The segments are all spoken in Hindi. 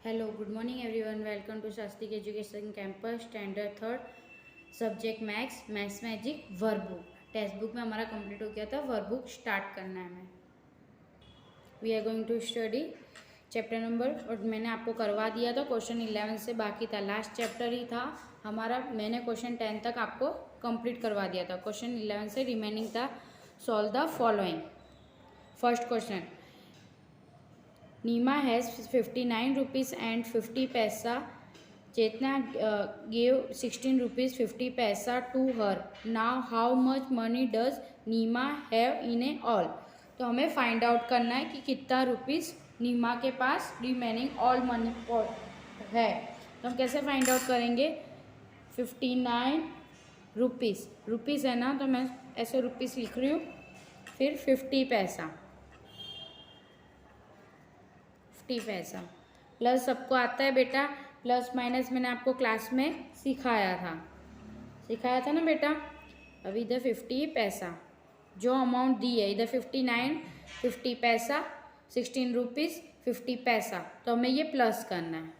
Hello, good morning everyone. Welcome to Shastri education campus standard third, subject maths magic verb book. Textbook में हमारा कंप्लीट हो गया था, वर्ब बुक स्टार्ट करना है हमें। We are going to study chapter number, और मैंने आपको करवा दिया था क्वेश्चन 11 से बाकी था, लास्ट चैप्टर ही था हमारा। मैंने क्वेश्चन 10 तक आपको कंप्लीट करवा दिया था, क्वेश्चन 11 से रिमेनिंग था। Solve the following. First question, Nima has 59 rupees and 50 paisa. Chetna gave 16 rupees 50 paisa to her. Now how much money does Nima have in a all? तो हमें फाइंड आउट करना है कि कितना रुपीस नीमा के पास रिमेनिंग ऑल मनी है। तो हम कैसे फाइंड आउट करेंगे? 59 रुपीस है ना, तो मैं ऐसे रुपीस लिख रही हूँ, फिर 50 पैसा पैसा प्लस, सबको आता है बेटा, प्लस माइनस मैंने आपको क्लास में सिखाया था ना बेटा। अब इधर 50 पैसा जो अमाउंट दी है, इधर 59 50 पैसा 16 रुपीज़ 50 पैसा, तो हमें ये प्लस करना है।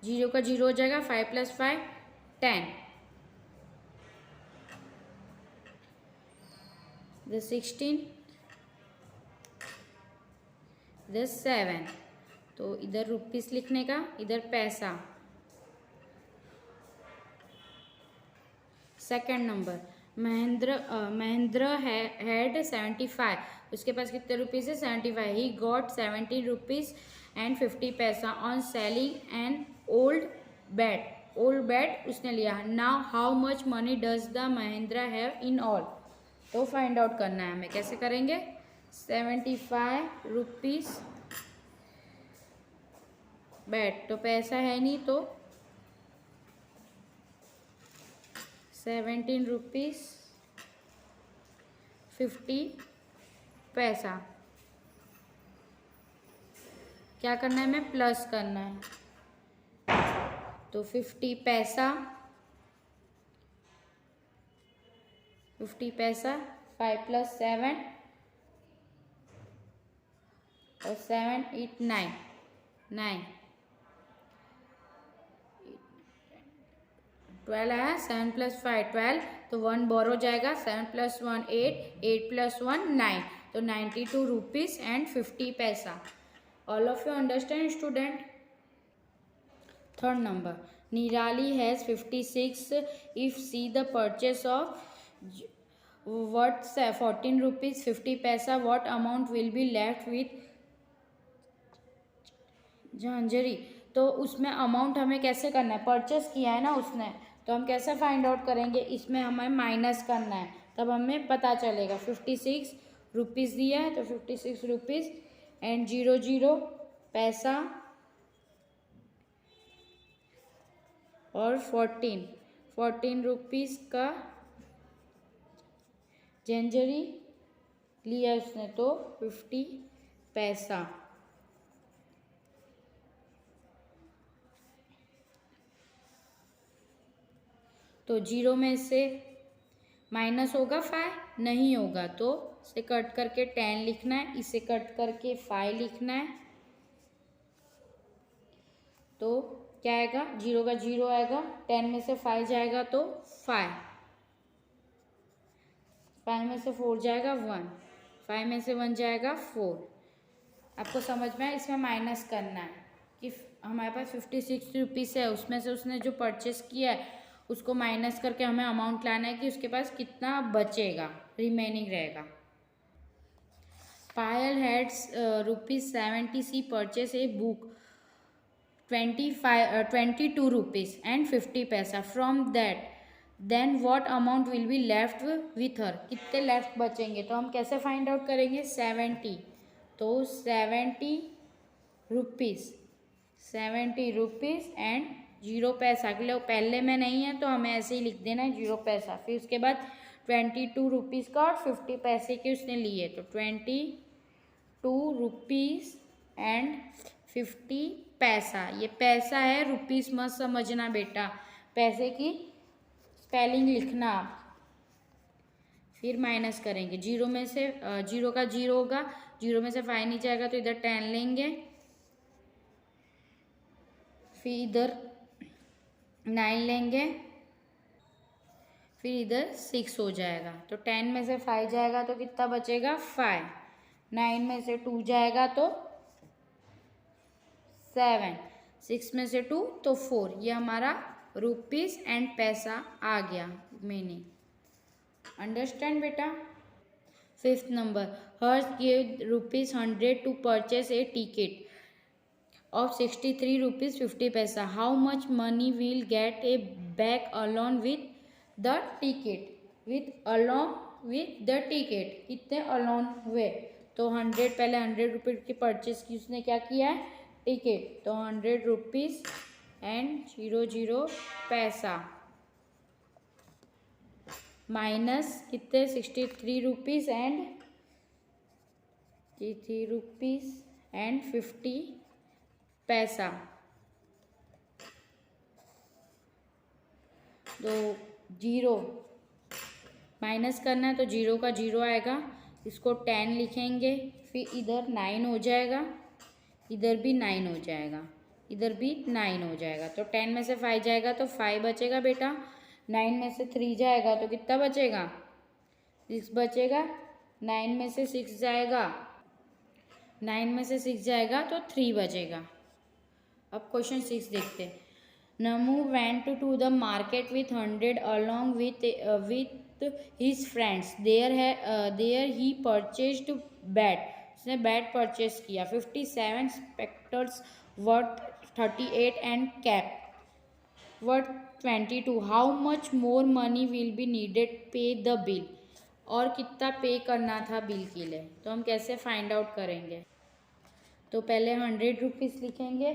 0 का 0 हो जाएगा, 5 + 5 10, इधर 16 इधर 7, तो इधर रुपीस लिखने का, इधर पैसा। सेकंड नंबर, महेंद्र हैड 75, उसके पास कितने रुपीस है? 75। ही गॉट 70 रुपीज़ एंड 50 पैसा on selling an old bed उसने लिया। Now how much money does the Mahendra have in all? तो फाइंड आउट करना है हमें। कैसे करेंगे? 75 रुपीज़ बेड, तो पैसा है नहीं, तो 17 रुपीज़ 50 पैसा। क्या करना है हमें? प्लस करना है। तो 50 पैसा 5 + 7 और 7 8 9 12 आया। 7 + 5 12, तो 1 बोरो जाएगा। 7 + 1 8 8 + 1 9, तो 92 रुपीज़ एंड 50 पैसा। All of you understand student? Third number, Nirali has 56 if she the purchase of what 14 rupees 50 paisa, what amount will be left with Jhanjhari? तो उसमें अमाउंट हमें कैसे करना है? परचेस किया है ना उसने, तो हम कैसे फाइंड आउट करेंगे? इसमें हमें माइनस करना है, तब हमें पता चलेगा। 56 रुपीज़ दिया है, तो 56 रुपीज़ एंड 0 पैसा और 14 रुपीज़ का झंझरी लिया उसने, तो 50 पैसा। तो 0 में से माइनस होगा 5? नहीं होगा, तो इसे कट करके 10 लिखना है, इसे कट करके 5 लिखना है। तो क्या आएगा? 0 का 0 आएगा, 10 में से 5 जाएगा तो 5 में से 4 जाएगा 1, 5 में से 1 जाएगा 4। आपको समझ में आया? इसमें माइनस करना है कि हमारे पास 56 रुपीज़ है, उसमें से उसने जो परचेस किया है उसको माइनस करके हमें अमाउंट लाना है कि उसके पास कितना बचेगा, रिमेनिंग रहेगा। Payal has ₹70 she purchase a book 22 rupees and 50 paisa from that, then what amount will be left with her? कितने लेफ्ट बचेंगे? तो हम कैसे फाइंड आउट करेंगे? 70, तो 70 रुपीज़ एंड 0 पैसा। के लिए पहले में नहीं है तो हमें ऐसे ही लिख देना है 0 पैसा। फिर उसके बाद 22 रुपीज़ का और 50 पैसे के उसने लिए, तो 22 रुपीज़ एंड 50 पैसा। ये पैसा है, रुपीज़ मत समझना बेटा, पैसे की स्पेलिंग लिखना। फिर माइनस करेंगे, जीरो में से जीरो का जीरो होगा, जीरो में से 5 नीचे आएगा तो इधर 10 लेंगे, फिर इधर 9 लेंगे, फिर इधर 6 हो जाएगा। तो 10 में से 5 जाएगा तो कितना बचेगा 5, 9 में से 2 जाएगा तो 7, 6 में से 2 तो 4। ये हमारा रुपीस एंड पैसा आ गया मीनिंग। अंडरस्टैंड बेटा। 5th number, Hers gave rupees 100 to purchase a ticket of 63 rupees 50 paisa. How much money will get a back along with the ticket? Along with the ticket कितने along हुए? तो 100 पहले 100 रुपये की परचेस की, उसने क्या किया है टिकट, तो 100 रुपीज़ एंड 00 पैसा माइनस कितने 63 रुपीज़ एंड 50 पैसा। तो जीरो माइनस करना है तो जीरो का जीरो आएगा, इसको 10 लिखेंगे, फिर इधर 9 हो जाएगा, इधर भी 9 हो जाएगा, इधर भी 9 हो जाएगा। तो 10 में से 5 जाएगा तो 5 बचेगा बेटा, 9 में से 3 जाएगा तो कितना बचेगा 6 बचेगा, 9 में से 6 जाएगा, 9 में से 6 जाएगा तो 3 बचेगा। अब क्वेश्चन 6 देखते हैं। Namu went to the market with 100 along with his friends. There he purchased bat. उसने बैट परचेज किया, 57 spectres worth 38 and cap worth 22. How much more money will be needed पे द बिल? और कितना पे करना था बिल के लिए, तो हम कैसे फाइंड आउट करेंगे? तो पहले 100 रुपीज़ लिखेंगे,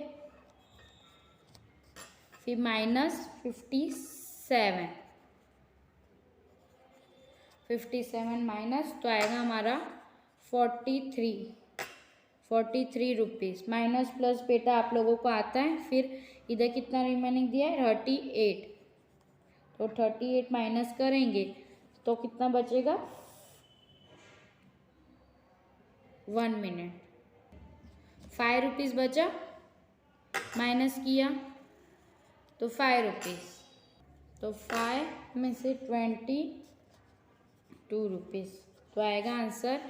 फिर माइनस 57 माइनस तो आएगा हमारा 43 रुपीज़। माइनस प्लस बेटा आप लोगों को आता है, फिर इधर कितना रिमेनिंग दिया है 38, तो 38 माइनस करेंगे तो कितना बचेगा 1 मिनट, 5 रुपीज़ बचा, माइनस किया तो 5 रुपीज़, तो 5 में से 22 रुपीज़, तो आएगा answer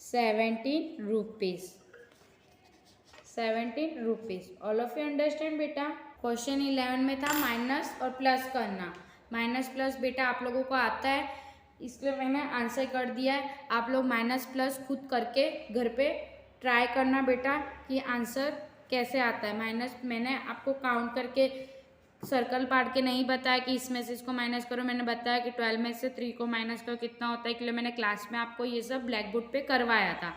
17 rupees. All of you understand बेटा। क्वेश्चन 11 में था माइनस और प्लस करना। माइनस प्लस बेटा आप लोगों को आता है, इसलिए मैंने आंसर कर दिया है। आप लोग माइनस प्लस खुद करके घर पे ट्राई करना बेटा कि आंसर कैसे आता है। माइनस मैंने आपको काउंट करके सर्कल पार्ट के नहीं बताया कि इसमें से इसको माइनस करो, मैंने बताया कि 12 में से 3 को माइनस करो कितना होता है, इसलिए मैंने क्लास में आपको ये सब ब्लैक बोर्ड पे करवाया था।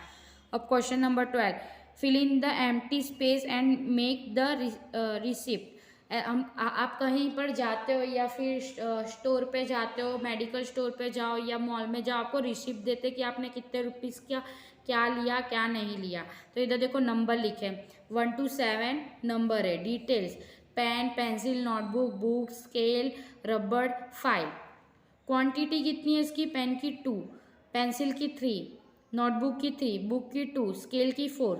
अब question number 12, fill in the empty space and make the receipt. आप कहीं पर जाते हो या फिर स्टोर पे जाते हो, मेडिकल स्टोर पे जाओ या मॉल में जाओ, आपको रिसिप्ट देते कि आपने कितने रुपीज़ क्या लिया क्या नहीं लिया। तो इधर देखो नंबर लिखे 1 to 7 नंबर है, details pen, pencil, notebook, book, scale, रबड़ 5। क्वांटिटी कितनी है इसकी, पेन की 2, पेंसिल की 3, नोटबुक की 3, बुक की 2, स्केल की 4,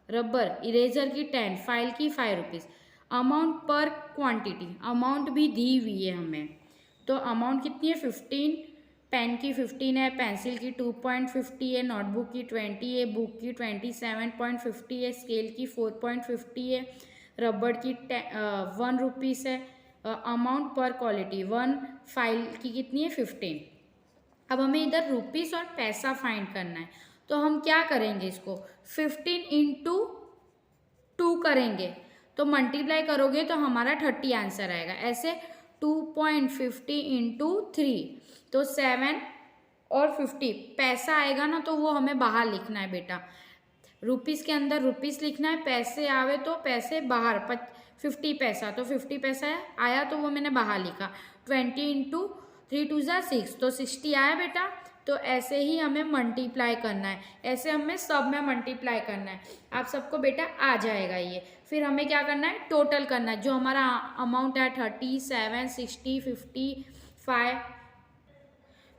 रबर इरेजर की 10, फाइल की 5 रुपीज़। अमाउंट पर क्वांटिटी, अमाउंट भी दी हुई है हमें, तो अमाउंट कितनी है 15, पेन की 15 है, पेंसिल की 2.50 है, नोटबुक की 20 है, बुक की 27.50 है, स्केल की 4.50 है, रबड़ की 1 रुपीज़ है। अमाउंट पर क्वालिटी 1, फाइल की कितनी है 15। अब हमें इधर रुपीज़ और पैसा फाइंड करना है, तो हम क्या करेंगे, इसको 15 इंटू 2 करेंगे, तो मल्टीप्लाई करोगे तो हमारा 30 आंसर आएगा। ऐसे 2.50 इंटू 3 तो 7 और 50 पैसा आएगा ना, तो वो हमें बाहर लिखना है बेटा। रुपीज़ के अंदर रुपीज़ लिखना है, पैसे आवे तो पैसे बाहर 50 पैसा, तो 50 पैसा आया तो वो मैंने बाहर लिखा। 20 इंटू 3 2 ज़ा 6 तो 60 आया बेटा। तो ऐसे ही हमें मल्टीप्लाई करना है, ऐसे हमें सब में मल्टीप्लाई करना है। आप सबको बेटा आ जाएगा ये। फिर हमें क्या करना है, टोटल करना है। जो हमारा अमाउंट है 37, 60, 55,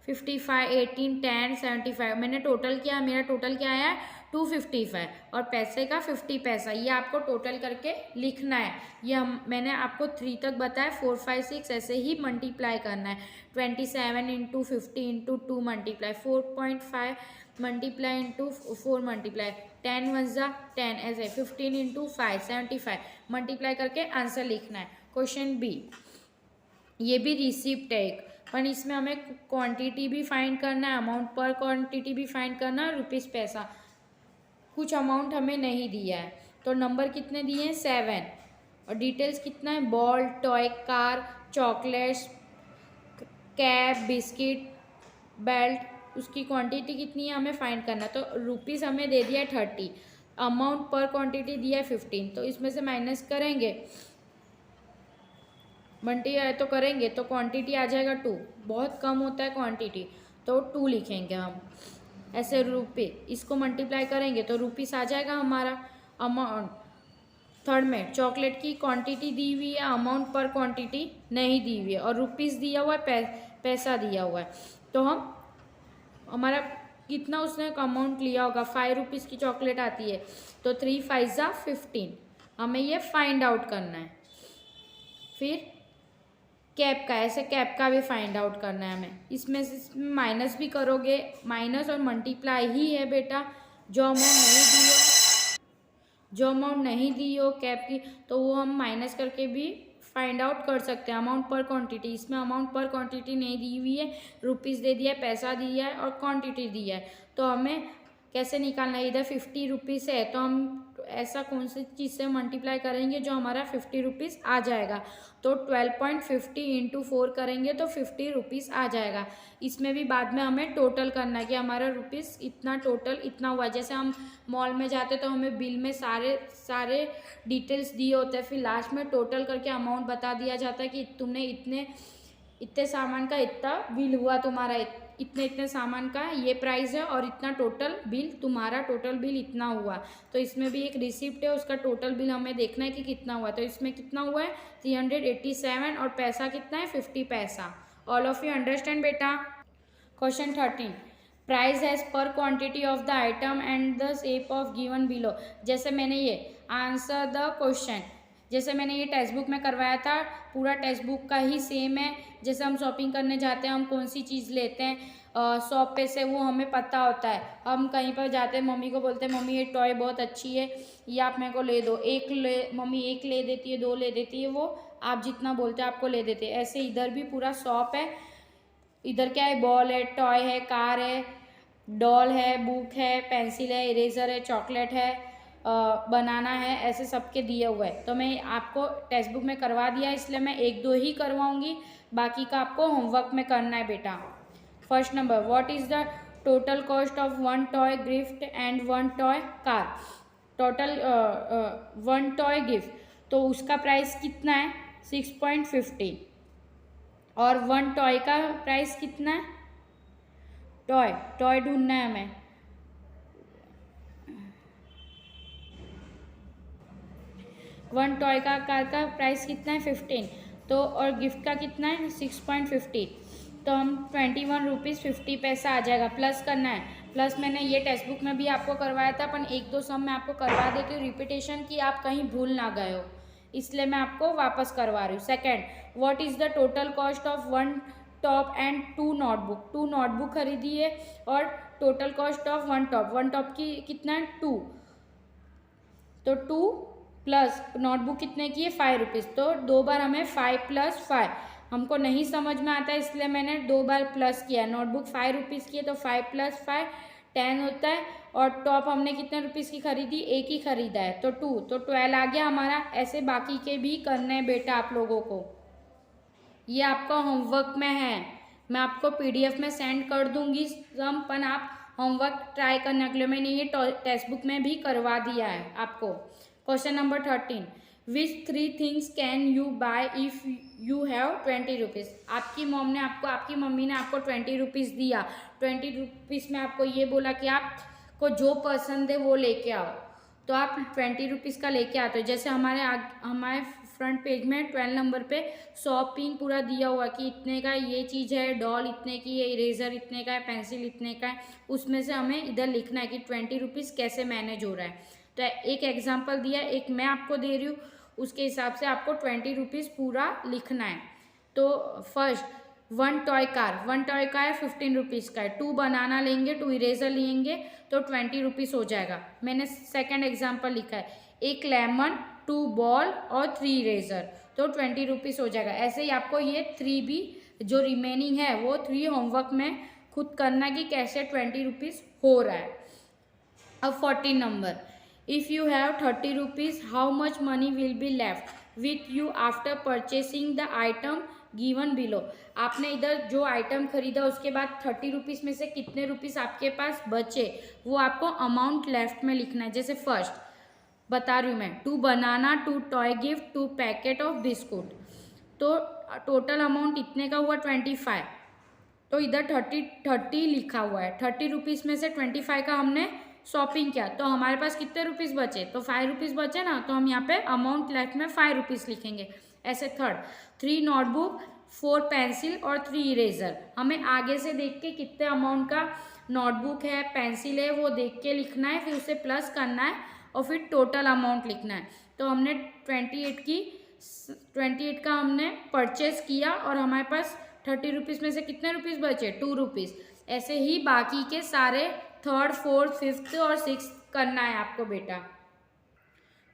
55, 18, 10, 75। मैंने टोटल किया, मेरा टोटल क्या आया है 255 और पैसे का 50 पैसा। ये आपको टोटल करके लिखना है। ये मैंने आपको 3 तक बताया, 4, 5, 6 ऐसे ही मल्टीप्लाई करना है। 27 into 50 into 2 multiply, 4.5 multiply into 4 multiply, 10 1 जा 10 ऐसे, 15 इंटू 5 75 मल्टीप्लाई करके आंसर लिखना है। क्वेश्चन बी, ये भी रिसिप्ट है एक, पर इसमें हमें क्वांटिटी भी फाइंड करना है, अमाउंट पर क्वांटिटी भी फाइंड करना है, रुपीज़ पैसा। कुछ अमाउंट हमें नहीं दिया है, तो नंबर कितने दिए हैं 7 और डिटेल्स कितना है ball, toy, car, chocolates, cap, biscuit, belt, उसकी क्वांटिटी कितनी है हमें फाइंड करना। तो रुपीज़ हमें दे दिया है 30, अमाउंट पर क्वांटिटी दिया है 15, तो इसमें से माइनस करेंगे, मल्टीप्लाई तो करेंगे तो क्वांटिटी आ जाएगा 2, बहुत कम होता है क्वांटिटी तो 2 लिखेंगे हम ऐसे। रुपये इसको मल्टीप्लाई करेंगे तो रुपीस आ जाएगा हमारा। अमाउंट थर्ड में चॉकलेट की क्वांटिटी दी हुई है, अमाउंट पर क्वांटिटी नहीं दी हुई है और रुपीस दिया हुआ है, पैसा दिया हुआ है। तो हम हमारा कितना उसने अमाउंट लिया होगा, 5 रुपीज़ की चॉकलेट आती है तो 3 5 जा 15, हमें ये फाइंड आउट करना है। फिर कैप का, ऐसे कैप का भी फाइंड आउट करना है हमें। इसमें से माइनस भी करोगे, माइनस और मल्टीप्लाई ही है बेटा। जो अमाउंट नहीं दी हो कैप की तो वो हम माइनस करके भी फाइंड आउट कर सकते हैं। अमाउंट पर क्वांटिटी, इसमें अमाउंट पर क्वांटिटी नहीं दी हुई है, रुपीज़ दे दिया है, पैसा दिया है और क्वांटिटी दिया है। तो हमें कैसे निकालना है, इधर 50 रुपीज़ है तो हम ऐसा कौन सी चीज़ से मल्टीप्लाई करेंगे जो हमारा 50 रुपीज़ आ जाएगा। तो 12.50 इंटू 4 करेंगे तो 50 रुपीज़ आ जाएगा। इसमें भी बाद में हमें टोटल करना है कि हमारा रुपीज़ इतना टोटल इतना हुआ। जैसे हम मॉल में जाते तो हमें बिल में सारे डिटेल्स दिए होते हैं, फिर लास्ट में टोटल करके अमाउंट बता दिया जाता है कि तुमने इतने सामान का इतना बिल हुआ तुम्हारा, इतने सामान का ये प्राइस है और इतना टोटल बिल तुम्हारा, टोटल बिल इतना हुआ। तो इसमें भी एक रिसिप्ट है, उसका टोटल बिल हमें देखना है कि कितना हुआ। तो इसमें कितना हुआ है 387 और पैसा कितना है 50 पैसा। ऑल ऑफ यू अंडरस्टैंड बेटा। Question 13, price as per quantity of the item and the shape of given below. जैसे मैंने ये आंसर द क्वेश्चन, जैसे मैंने ये टेक्स्ट बुक में करवाया था, पूरा टेक्स्ट बुक का ही सेम है। जैसे हम शॉपिंग करने जाते हैं, हम कौन सी चीज़ लेते हैं शॉप पे से वो हमें पता होता है। हम कहीं पर जाते हैं, मम्मी को बोलते हैं मम्मी ये टॉय बहुत अच्छी है, ये आप मेरे को ले दो, मम्मी एक ले देती है, 2 ले देती है, वो आप जितना बोलते हैं आपको ले देते हैं। ऐसे इधर भी पूरा शॉप है। इधर क्या है, बॉल है, टॉय है, कार है, डॉल है, बुक है, पेंसिल है, इरेजर है, चॉकलेट है, बनाना है, ऐसे सबके दिए हुए हैं। तो मैं आपको टेक्स्ट बुक में करवा दिया इसलिए मैं 1-2 ही करवाऊंगी, बाकी का आपको होमवर्क में करना है बेटा। First number, what is the total cost of 1 toy gift and 1 toy car. Total 1 toy gift तो उसका प्राइस कितना है 6.50 और 1 टॉय का प्राइस कितना है, टॉय ढूंढना है हमें। वन टॉय का कार का प्राइस कितना है 15, तो और गिफ्ट का कितना है 6.50, तो हम 21 रुपीज़ 50 पैसा आ जाएगा। प्लस करना है, प्लस मैंने ये टेक्स्ट बुक में भी आपको करवाया था, पर 1-2 सम मैं आपको करवा देती हूँ रिपीटेशन की, आप कहीं भूल ना गए हो, इसलिए मैं आपको वापस करवा रही हूँ। Second, what is the total cost of 1 top and 2 notebook. 2 notebook खरीदी है और total cost of 1 top, 1 top की कितना है 2, तो 2 प्लस नोटबुक कितने की है 5 रुपीज़, तो 2 बार हमें 5 + 5, हमको नहीं समझ में आता है इसलिए मैंने 2 बार प्लस किया। नोटबुक 5 रुपीज़ की है तो 5 + 5 10 होता है, और टॉप हमने कितने रुपीज़ की खरीदी, एक ही खरीदा है तो 2, तो 12 आ गया हमारा। ऐसे बाकी के भी करने हैं बेटा आप लोगों को, ये आपका होमवर्क में है, मैं आपको PDF में सेंड कर दूंगी सम, पर आप होमवर्क ट्राई करने के लिए मैंने ये टेक्स्ट बुक में भी करवा दिया है आपको। Question number 13, which 3 things can you buy if you have 20 rupees. आपकी मम्मी ने आपको 20 रुपीज़ दिया, 20 रुपीज़ में आपको ये बोला कि आपको जो पसंद है वो लेके आओ, तो आप 20 रुपीज़ का लेके आते हो। जैसे हमारे फ्रंट पेज में 12 नंबर पे शॉपिंग पूरा दिया हुआ कि इतने का ये चीज़ है, डॉल इतने की है, इरेज़र इतने का है, पेंसिल इतने का है, उसमें से हमें इधर लिखना है कि 20 रुपीज़ कैसे मैनेज हो रहा है। तो एक एग्जाम्पल दिया, एक मैं आपको दे रही हूँ, उसके हिसाब से आपको 20 रुपीज़ पूरा लिखना है। तो फर्स्ट, 1 टॉय कार 15 रुपीज़ का है। 2 बनाना लेंगे, 2 इरेजर लेंगे तो 20 रुपीज़ हो जाएगा। मैंने सेकंड एग्जाम्पल लिखा है, एक लेमन, 2 बॉल और 3 इरेजर तो 20 रुपीज़ हो जाएगा। ऐसे ही आपको ये 3 भी जो रिमेनिंग है वो 3 होमवर्क में खुद करना कि कैसे 20 रुपीज़ हो रहा है। अब 14 number, if you have 30 rupees how much money will be left with you after purchasing the item given below. आपने इधर जो आइटम खरीदा उसके बाद 30 रुपीज़ में से कितने रुपीज़ आपके पास बचे वो आपको अमाउंट लेफ्ट में लिखना है। जैसे फर्स्ट बता रही हूँ मैं, 2 बनाना, 2 toy gift, 2 packet of biscuit, तो टोटल अमाउंट इतने का हुआ 25। तो इधर 30 लिखा हुआ है। 30 रुपीज़ में से 25 का हमने शॉपिंग किया तो हमारे पास कितने रुपीज़ बचे, तो 5 रुपीज़ बचे ना, तो हम यहाँ पे अमाउंट लेफ्ट में 5 रुपीज़ लिखेंगे। ऐसे थर्ड, 3 नोटबुक, 4 पेंसिल और 3 इरेजर। हमें आगे से देख के कितने अमाउंट का नोटबुक है, पेंसिल है, वो देख के लिखना है, फिर उसे प्लस करना है और फिर टोटल अमाउंट लिखना है। तो हमने 28 का हमने परचेस किया और हमारे पास 30 रुपीज़ में से कितने रुपीज़ बचे, 2 रुपीज़। ऐसे ही बाकी के सारे थर्ड, फोर्थ, फिफ्थ और सिक्स करना है आपको बेटा।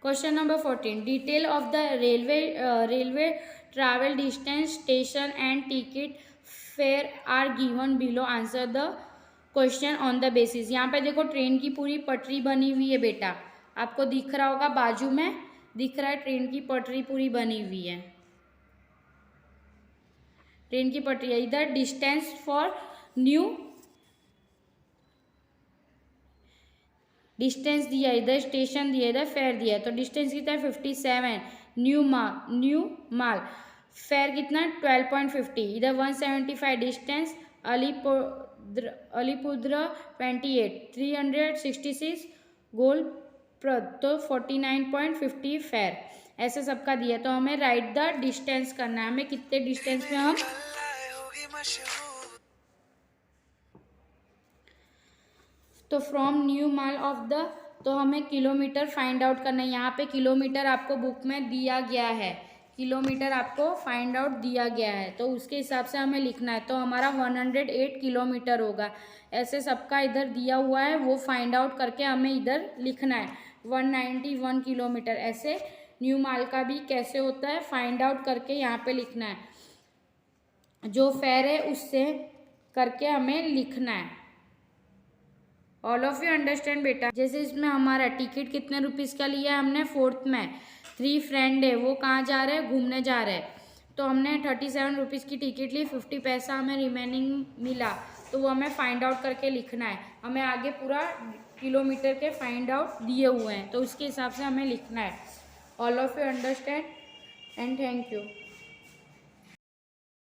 Question number 14, detail of the railway travel distance, station and ticket fare are given below, answer the question on the basis. यहाँ पे देखो ट्रेन की पूरी पटरी बनी हुई है बेटा, आपको दिख रहा होगा, बाजू में दिख रहा है ट्रेन की पटरी पूरी बनी हुई है, ट्रेन की पटरी है। इधर डिस्टेंस फॉर न्यू डिस्टेंस दिया, इधर स्टेशन दिया, इधर फेयर दिया है। तो डिस्टेंस कितना है 57, न्यू माल फेयर कितना 12.50, इधर 175 डिस्टेंस, अलीपुर 28, 366 गोलप्रद, तो 49.50 फेयर। ऐसे सबका दिया, तो हमें राइट द डिस्टेंस करना है, हमें कितने डिस्टेंस में हम, तो from new mall of the, तो हमें किलोमीटर फाइंड आउट करना है। यहाँ पे किलोमीटर आपको बुक में दिया गया है, किलोमीटर आपको फाइंड आउट दिया गया है, तो उसके हिसाब से हमें लिखना है। तो हमारा 108 किलोमीटर होगा। ऐसे सबका इधर दिया हुआ है, वो फाइंड आउट करके हमें इधर लिखना है 191 किलोमीटर। ऐसे न्यू माल का भी कैसे होता है, फाइंड आउट करके यहाँ पे लिखना है, जो फेयर है उससे करके हमें लिखना है। ऑल ऑफ यू अंडरस्टैंड बेटा। जैसे इसमें हमारा टिकट कितने रुपीज़ का लिया है हमने, फोर्थ में 3 फ्रेंड है, वो कहाँ जा रहे हैं, घूमने जा रहे हैं, तो हमने 37 रुपीज़ की टिकट ली, 50 पैसा हमें रिमेनिंग मिला, तो वो हमें फाइंड आउट करके लिखना है। हमें आगे पूरा किलोमीटर के फाइंड आउट दिए हुए हैं, तो उसके हिसाब से हमें लिखना है। All of you understand and thank you.